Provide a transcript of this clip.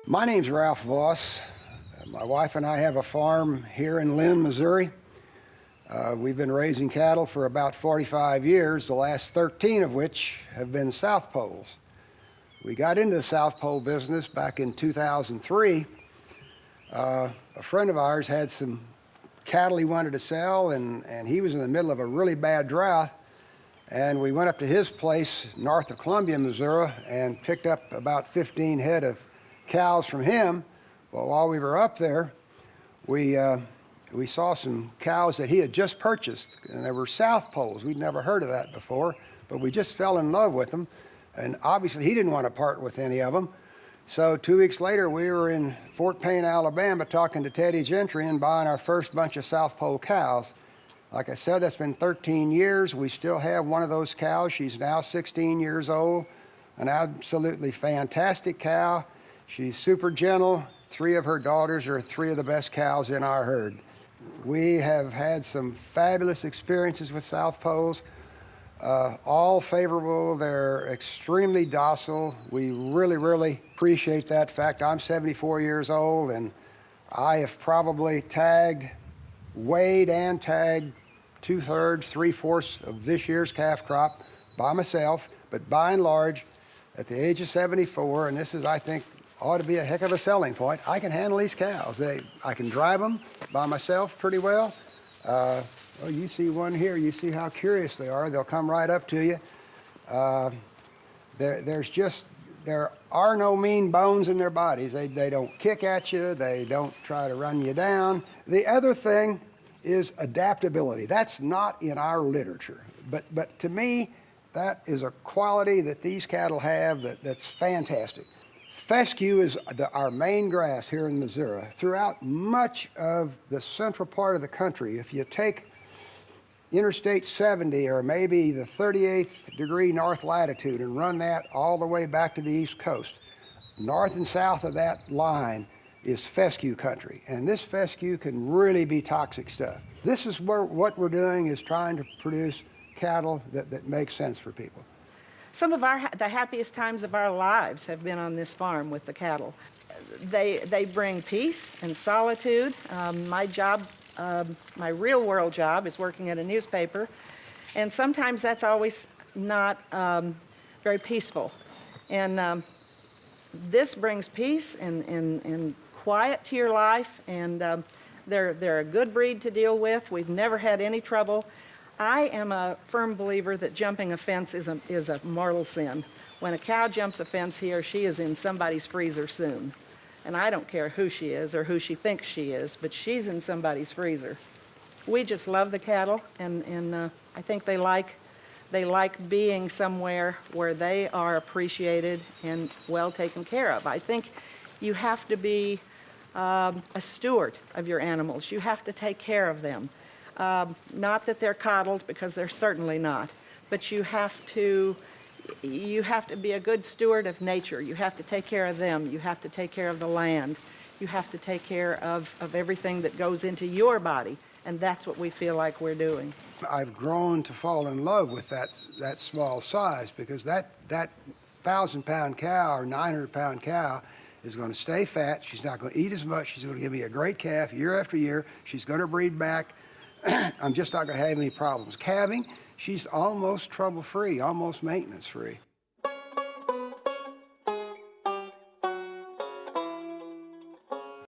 My name's Ralph Voss. My wife and I have a farm here in Lynn, Missouri. We've been raising cattle for about 45 years, the last 13 of which have been South Poles. We got into the South Pole business back in 2003. A friend of ours had some cattle he wanted to sell, and he was in the middle of a really bad drought. And we went up to his place north of Columbia, Missouri, and picked up about 15 head of cows from him. Well, while we were up there, we saw some cows that he had just purchased, and they were South Poles. We'd never heard of that before, but we just fell in love with them. And obviously, he didn't want to part with any of them. So 2 weeks later, we were in Fort Payne, Alabama, talking to Teddy Gentry and buying our first bunch of South Pole cows. Like I said, that's been 13 years. We still have one of those cows. She's now 16 years old, an absolutely fantastic cow. She's super gentle. 3 of her daughters are 3 of the best cows in our herd. We have had some fabulous experiences with South Poles, all favorable. They're extremely docile. We really appreciate that fact. I'm 74 years old, and I have probably weighed and tagged 2/3, 3/4 of this year's calf crop by myself. But by and large, at the age of 74, and this is, I think, ought to be a heck of a selling point, I can handle these cows. I can drive them by myself pretty well. Well, you see one here. You see how curious they are. They'll come right up to you. There are no mean bones in their bodies. They don't kick at you. They don't try to run you down. The other thing is adaptability. That's not in our literature, but to me, that is a quality that these cattle have that's fantastic. Fescue is our main grass here in Missouri. Throughout much of the central part of the country, if you take Interstate 70 or maybe the 38th degree north latitude and run that all the way back to the East Coast, north and south of that line is fescue country. And this fescue can really be toxic stuff. This is what we're doing is trying to produce cattle that make sense for people. Some of the happiest times of our lives have been on this farm with the cattle. They bring peace and solitude. My job, my real world job, is working at a newspaper, and sometimes that's always not very peaceful. And this brings peace and quiet to your life, and they're a good breed to deal with. We've never had any trouble. I am a firm believer that jumping a fence is a mortal sin. When a cow jumps a fence, he or she is in somebody's freezer soon. And I don't care who she is or who she thinks she is, but she's in somebody's freezer. We just love the cattle, and I think they like being somewhere where they are appreciated and well taken care of. I think you have to be a steward of your animals. You have to take care of them. Not that they're coddled, because they're certainly not, but you have to be a good steward of nature. You have to take care of them. You have to take care of the land. You have to take care of everything that goes into your body, and that's what we feel like we're doing. I've grown to fall in love with that small size, because that 1,000-pound cow or 900-pound cow is going to stay fat. She's not going to eat as much. She's going to give me a great calf year after year. She's going to breed back. I'm just not going to have any problems. Calving, she's almost trouble-free, almost maintenance-free.